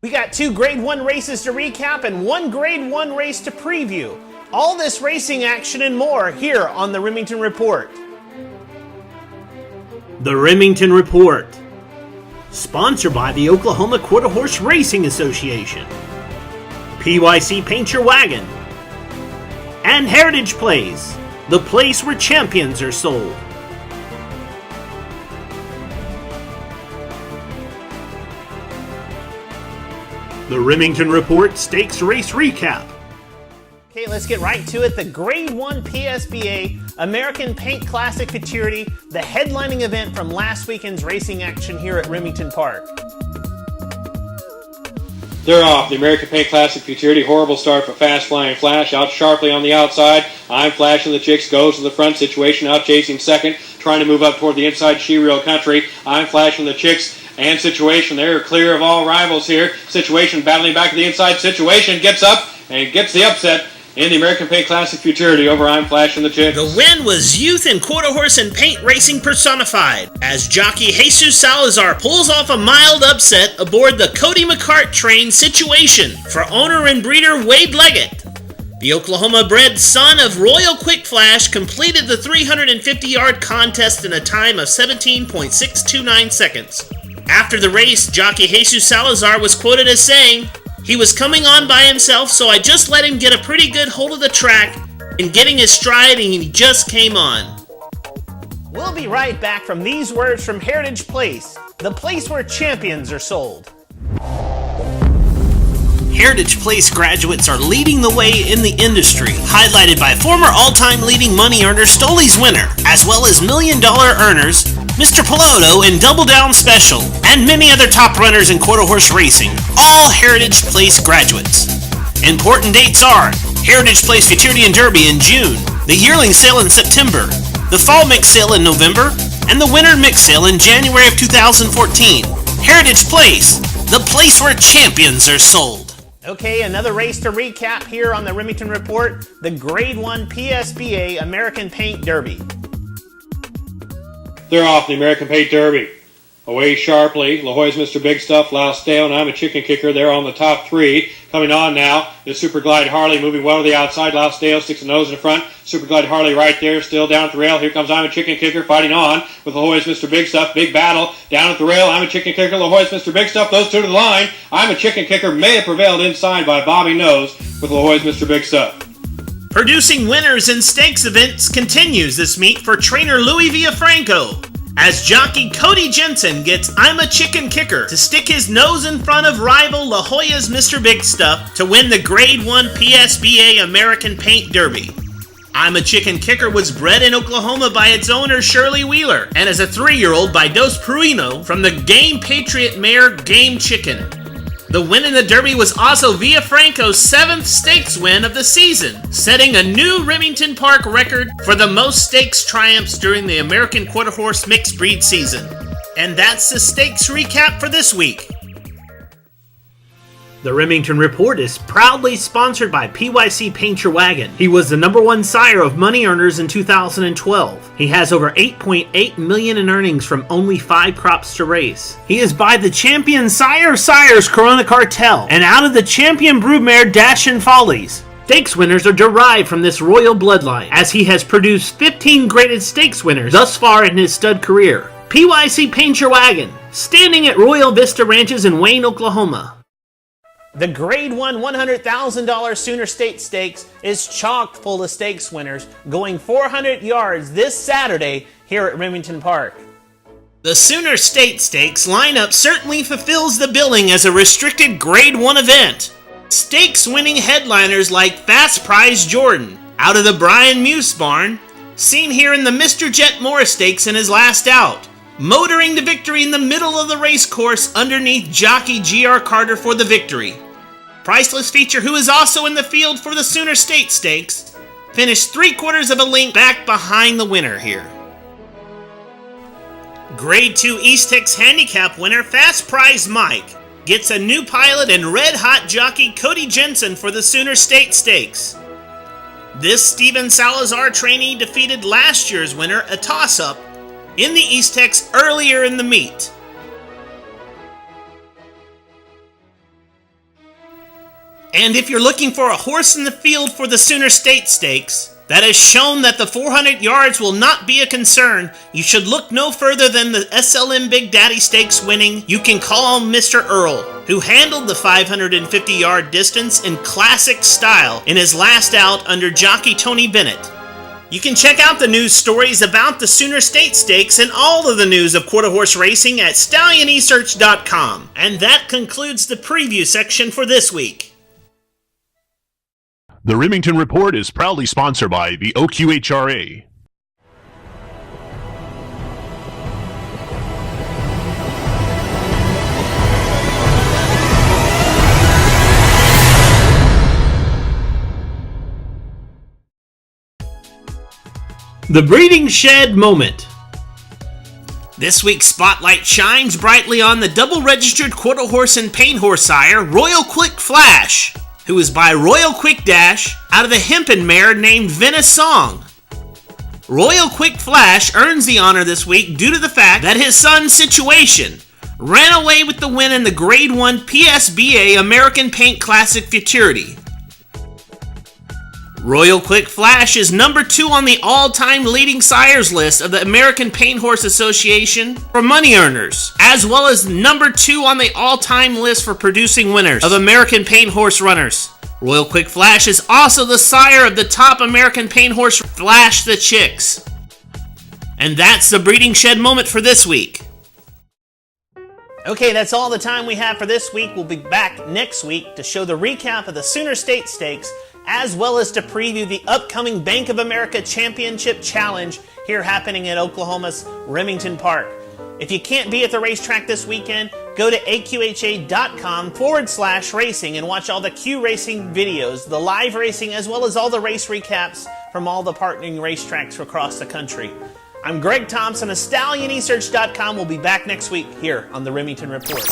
We got 2 Grade 1 races to recap and 1 Grade 1 race to preview. All this racing action and more here on the Remington Report. The Remington Report, sponsored by the Oklahoma Quarter Horse Racing Association, PYC Paint Your Wagon, and Heritage Place, the place where champions are sold. The Remington Report Stakes Race Recap. Okay, let's get right to it. The Grade 1 PSBA American Paint Classic Futurity, the headlining event from last weekend's racing action here at Remington Park. They're off. The American Paint Classic Futurity. Horrible start for Fast Flying Flash. Out sharply on the outside. I'm Flashing the Chicks. Goes to the front. Situation out chasing second. Trying to move up toward the inside She-Real Country. I'm Flashing the Chicks and Situation. They're clear of all rivals here. Situation battling back to the inside. Situation gets up and gets the upset in the American Paint Classic Futurity over I'm Flashing the Chicks. The win was youth in quarter horse and paint racing personified, as jockey Jesus Salazar pulls off a mild upset aboard the Cody McCart train Situation for owner and breeder Wade Leggett. The Oklahoma-bred son of Royal Quick Flash completed the 350-yard contest in a time of 17.629 seconds. After the race, jockey Jesus Salazar was quoted as saying, "He was coming on by himself, so I just let him get a pretty good hold of the track and getting his stride, and he just came on." We'll be right back from these words from Heritage Place, the place where champions are sold. Heritage Place graduates are leading the way in the industry, highlighted by former all-time leading money earner Stoley's winner, as well as million-dollar earners Mr. Piloto in Double Down Special, and many other top runners in quarter horse racing, all Heritage Place graduates. Important dates are Heritage Place Futurity and Derby in June, the yearling sale in September, the fall mix sale in November, and the winter mix sale in January of 2014. Heritage Place, the place where champions are sold. Okay, another race to recap here on the Remington Report, the Grade 1 PSBA American Paint Derby. They're off. The American Paint Derby. Away sharply. La Jolla's Mr. Big Stuff, Lousdale, and I'm a Chicken Kicker. They're on the top 3. Coming on now is Super Glide Harley moving well to the outside. Lousdale sticks a nose in the front. Super Glide Harley right there, still down at the rail. Here comes I'm a Chicken Kicker fighting on with La Jolla's Mr. Big Stuff. Big battle down at the rail. I'm a Chicken Kicker, La Jolla's Mr. Big Stuff. Those two to the line. I'm a Chicken Kicker may have prevailed inside by Bobby Nose with La Jolla's Mr. Big Stuff. Producing winners in stakes events continues this meet for trainer Louis Villafranco, as jockey Cody Jensen gets I'm a Chicken Kicker to stick his nose in front of rival La Jolla's Mr. Big Stuff to win the Grade 1 PSBA American Paint Derby. I'm a Chicken Kicker was bred in Oklahoma by its owner Shirley Wheeler, and as a 3-year-old by Dos Pruino from the Game Patriot mare Game Chicken. The win in the Derby was also Villafranco's 7th stakes win of the season, setting a new Remington Park record for the most stakes triumphs during the American Quarter Horse Mixed Breed season. And that's the stakes recap for this week. The Remington Report is proudly sponsored by PYC Paint Your Wagon. He was the #1 sire of money earners in 2012. He has over $8.8 million in earnings from only 5 crops to race. He is by the champion Sire Sires Corona Cartel and out of the champion broodmare Dashin' Follies. Stakes winners are derived from this royal bloodline, as he has produced 15 graded stakes winners thus far in his stud career. PYC Paint Your Wagon, standing at Royal Vista Ranches in Wayne, Oklahoma. The Grade 1 $100,000 Sooner State Stakes is chock full of stakes winners going 400 yards this Saturday here at Remington Park. The Sooner State Stakes lineup certainly fulfills the billing as a restricted Grade 1 event. Stakes winning headliners like Fast Prize Jordan, out of the Brian Muse barn, seen here in the Mr. Jet Morris Stakes in his last out, motoring to victory in the middle of the race course underneath jockey G.R. Carter for the victory. Priceless Feature, who is also in the field for the Sooner State Stakes, finished 3/4 of a length back behind the winner here. Grade 2 East Tex Handicap winner Fast Prize Mike gets a new pilot and red-hot jockey Cody Jensen for the Sooner State Stakes. This Steven Salazar trainee defeated last year's winner, a toss-up, in the East Tex earlier in the meet. And if you're looking for a horse in the field for the Sooner State Stakes that has shown that the 400 yards will not be a concern, you should look no further than the SLM Big Daddy Stakes winning You Can Call Mr. Earl, who handled the 550-yard distance in classic style in his last out under jockey Tony Bennett. You can check out the news stories about the Sooner State Stakes and all of the news of quarter horse racing at stallionesearch.com. And that concludes the preview section for this week. The Remington Report is proudly sponsored by the OQHRA. The Breeding Shed Moment. This week's spotlight shines brightly on the double-registered quarter horse and paint horse sire, Royal Quick Flash, who is by Royal Quick Dash out of the Hempen mare named Venice Song. Royal Quick Flash earns the honor this week due to the fact that his son, Situation, ran away with the win in the Grade 1 PSBA American Paint Classic Futurity. Royal Quick Flash is number 2 on the all-time leading sires list of the American Paint Horse Association for money earners, as well as number 2 on the all-time list for producing winners of American Paint Horse runners. Royal Quick Flash is also the sire of the top American Paint Horse Flash the Chicks. And that's the Breeding Shed Moment for this week. Okay, that's all the time we have for this week. We'll be back next week to show the recap of the Sooner State Stakes, as well as to preview the upcoming Bank of America Championship Challenge here happening at Oklahoma's Remington Park. If you can't be at the racetrack this weekend, go to aqha.com/racing and watch all the Q Racing videos, the live racing, as well as all the race recaps from all the partnering racetracks across the country. I'm Greg Thompson of StallionEsearch.com. We'll be back next week here on the Remington Report.